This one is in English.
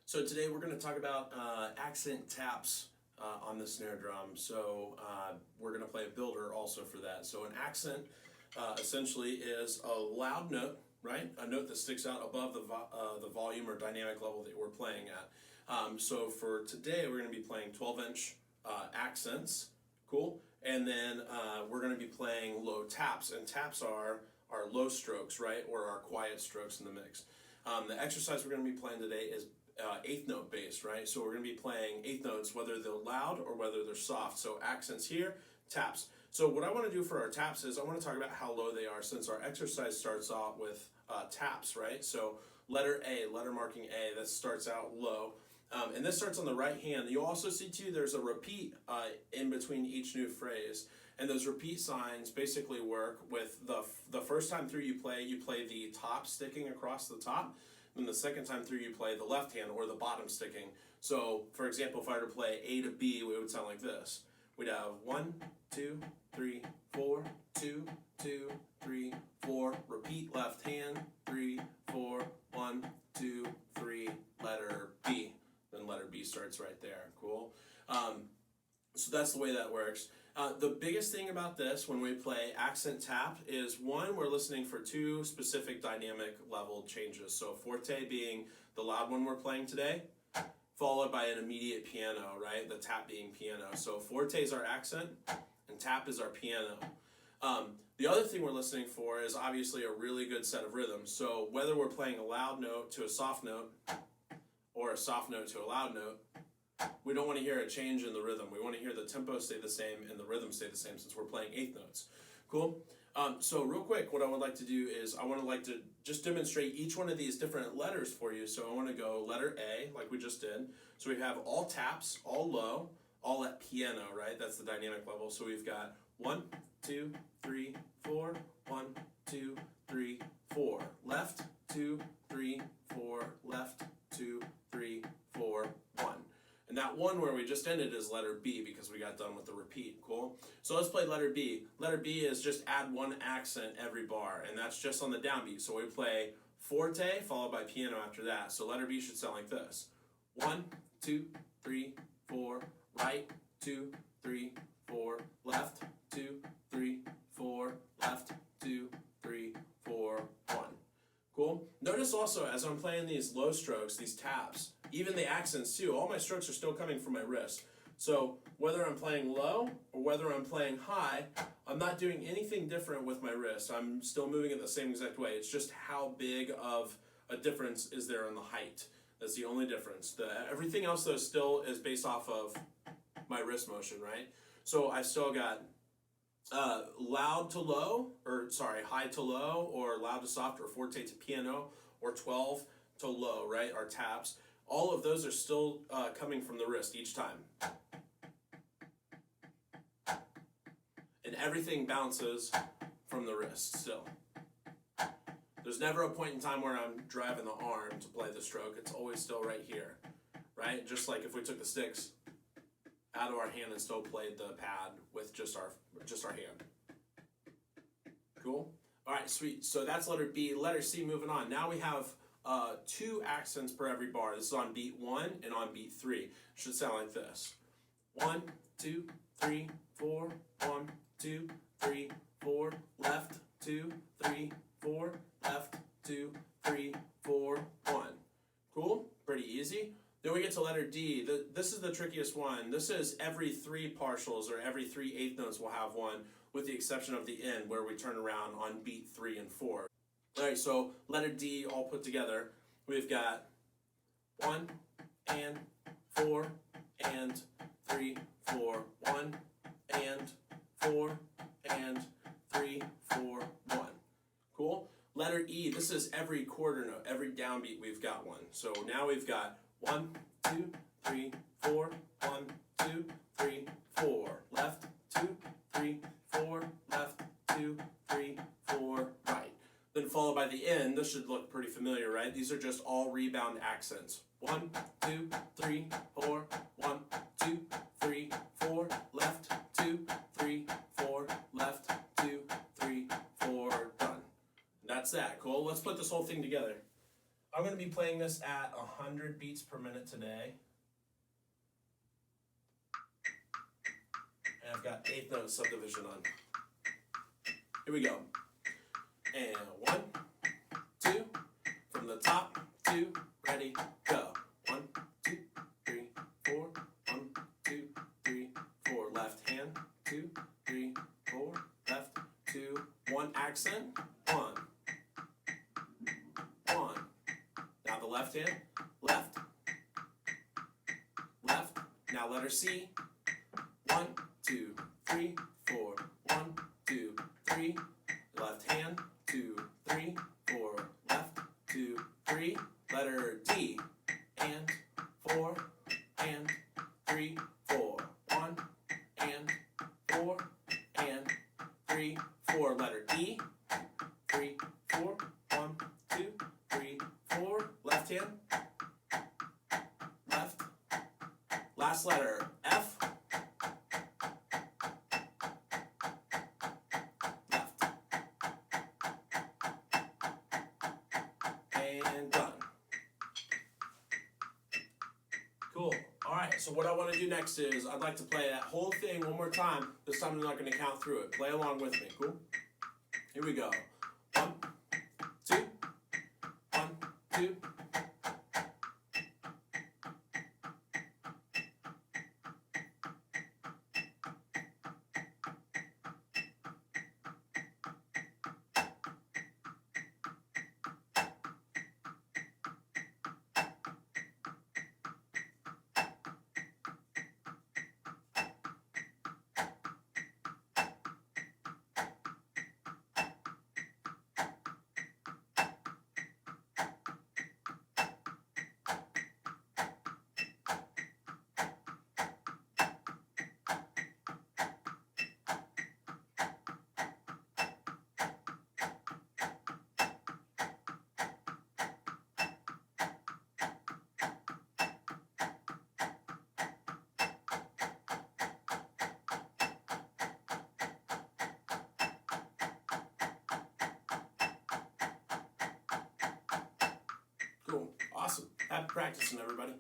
So today we're going to talk about accent taps on the snare drum. So we're going to play a builder also for that. So an accent essentially is a loud note, right? A note that sticks out above the volume or dynamic level that we're playing at. So for today we're going to be playing 12-inch accents, cool? And then we're going to be playing low taps, and taps are low strokes, right? Or our quiet strokes in the mix. The exercise we're going to be playing today is eighth note based, right? So we're going to be playing eighth notes, whether they're loud or whether they're soft. So accents here, taps. So what I want to do for our taps is I want to talk about how low they are, since our exercise starts out with taps, right? So letter A, letter marking A, that starts out low. And this starts on the right hand. You'll also see too there's a repeat in between each new phrase. And those repeat signs basically work with the first time through you play the top sticking across the top. And the second time through you play the left hand or the bottom sticking. So for example, if I were to play A to B, it would sound like this. We'd have 1, 2, 3, 4, 2, 2, 3, 4. Repeat left hand, 3, 4, 1, 2, 3, letter B. Then letter B starts right there. Cool. So that's the way that works. The biggest thing about this when we play accent tap is, one, we're listening for two specific dynamic level changes. So forte being the loud one we're playing today, followed by an immediate piano, right? The tap being piano. So forte is our accent and tap is our piano. The other thing we're listening for is obviously a really good set of rhythms. So whether we're playing a loud note to a soft note or a soft note to a loud note, we don't want to hear a change in the rhythm. We want to hear the tempo stay the same and the rhythm stay the same, since we're playing eighth notes. Cool? So real quick, what I would like to do is I want to just demonstrate each one of these different letters for you. So I want to go letter A, like we just did. So we have all taps, all low, all at piano, right? That's the dynamic level. So we've got 1, 2, 3, 4, 1, 2, 3, 4. Left, 2, 3, 4, left, 2, 3, 4, 1. And that one where we just ended is letter B because we got done with the repeat. Cool? So let's play letter B. Letter B is just add one accent every bar, and that's just on the downbeat. So we play forte followed by piano after that. So letter B should sound like this. 1, 2, 3, 4, right, 2, 3, 4, left, 2, 3, 4, left, 2, 3, 4, 1. Cool? Notice also as I'm playing these low strokes, these taps, even the accents too, all my strokes are still coming from my wrist. So whether I'm playing low or whether I'm playing high, I'm not doing anything different with my wrist. I'm still moving it the same exact way. It's just how big of a difference is there in the height. That's the only difference. Everything else though still is based off of my wrist motion, right? So I've still got loud to low, or sorry, high to low, or loud to soft, or forte to piano, or 12 to low, right? Our taps. All of those are still coming from the wrist each time. And everything bounces from the wrist still. There's never a point in time where I'm driving the arm to play the stroke. It's always still right here, right? Just like if we took the sticks out of our hand and still played the pad with just our hand. Cool? All right, sweet. So that's letter B. Letter C, moving on. Now we have two accents per every bar. This is on beat 1 and on beat 3. It should sound like this. 1, 2, 3, 4, 1, 2, 3, 4, left, 2, 3, 4, left, 2, 3, 4, 1. Cool? Pretty easy. Then we get to letter D. This is the trickiest one. This is every 3 partials, or every 3 eighth notes will have one, with the exception of the end where we turn around on beat 3 and 4. All right, so letter D all put together. We've got 1 and 4 and 3, 4, 1 and 4 and 3, 4, 1. Cool? Letter E, this is every quarter note, every downbeat we've got one. So now we've got 1, 2, 3, 4, 1, 2, 3, 4. Left, 2, 3, 4, left, 2, 3, 4, right. Then followed by the end. This should look pretty familiar, right? These are just all rebound accents. 1, 2, 3, 4, 1, 2, 3, 4, left, 2, 3, 4, left, 2, 3, 4, done. That's that. Cool? Let's put this whole thing together. I'm going to be playing this at 100 beats per minute today. And I've got 8th note subdivision on. Here we go. And 1, 2, from the top, 2, ready, go. 1, 2, 3, 4. 1, 2, 3, 4. Left hand, 2, 3, 4. Left, 2, 1. Accent, 1. 1. Now the left hand, left, left. Now letter C. 1, 2, 3, 4. 1, 2, 3. Left hand, 2, 3, 4. Left, 2, 3. Letter D. And 4 and 3, 4. 1 and 4 and 3, 4. Letter E. 3, 4. 1, 2, 3, 4. Left hand, left. Last letter F. Left. And done. Cool. Alright, so what I want to do next is I'd like to play that whole thing one more time. This time I'm not going to count through it. Play along with me. Cool? Here we go. 1, 2, 1, 2. Cool. Awesome. Happy practicing, everybody.